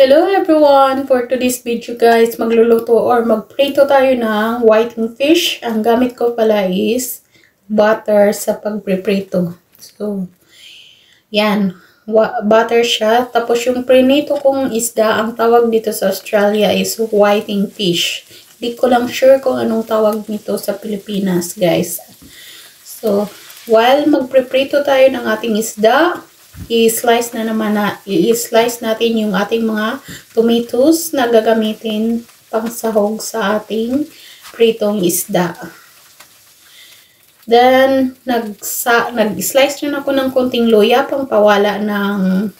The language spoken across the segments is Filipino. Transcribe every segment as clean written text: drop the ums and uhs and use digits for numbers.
Hello everyone! For today's video guys, magluluto or magprito tayo ng whiting fish. Ang gamit ko pala is butter sa pagpriprito. So, yan. Butter siya. Tapos yung prinito kong isda, ang tawag dito sa Australia is whiting fish. Hindi ko lang sure kung anong tawag nito sa Pilipinas guys. So, while magpriprito tayo ng ating isda, i-slice natin yung ating mga tomatoes na gagamitin pang sahog sa ating pritong isda. Then, nag-slice rin ako ng konting luya pang pawala ng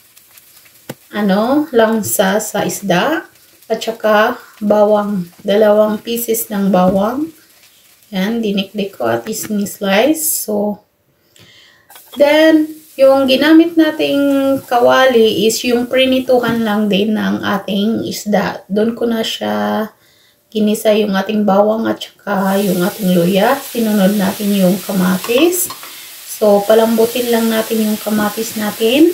langsa sa isda. At saka bawang. 2 pieces ng bawang. Yan, dinikdik ko at slice. So, then, yung ginamit nating kawali is yung prinituhan lang din ng ating isda. Doon ko na siya ginisa yung ating bawang at saka yung ating luya. Sinunod natin yung kamatis. So, palambutin lang natin yung kamatis natin.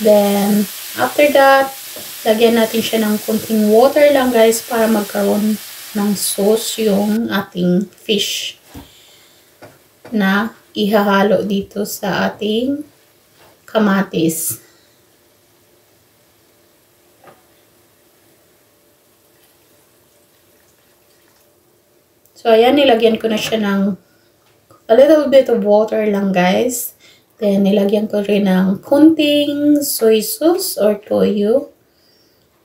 Then, after that, lagyan natin siya ng konting water lang guys para magkaroon ng sauce yung ating fish na ihahalo dito sa ating kamatis. So, ayan, nilagyan ko na siya ng a little bit of water lang, guys. Then, nilagyan ko rin ng kunting soy sauce or toyo.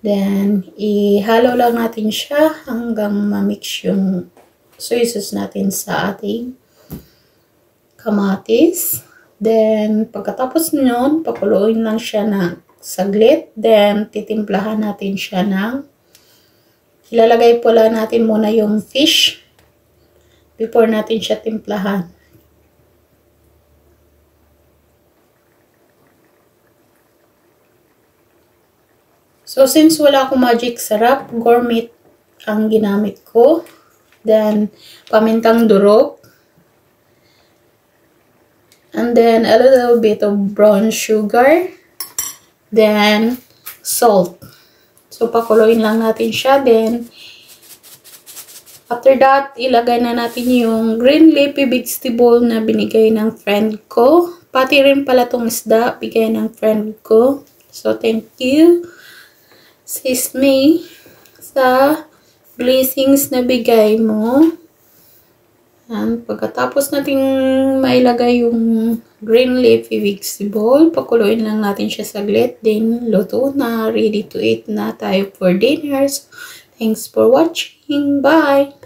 Then, ihalo lang natin siya hanggang ma-mix yung soy sauce natin sa ating kamatis. Then, pagkatapos nun, pakuluin lang siya ng saglit. Then, titimplahan natin siya ng ilalagay pala natin muna yung fish before natin siya timplahan. So, since wala akong magic sarap, gourmet ang ginamit ko. Then, pamintang durog. And then, a little bit of brown sugar. Then, salt. So, pakuluin lang natin siya. Then, after that, ilagay na natin yung green leafy vegetable na binigay ng friend ko. Pati rin pala tong isda, bigay ng friend ko. So, thank you, sis May, sa blessings na bigay mo. And pagkatapos natin mailagay yung green leafy vegetable, pakuluin lang natin siya saglit. Then, luto na. Ready to eat na tayo for dinner. So, thanks for watching. Bye!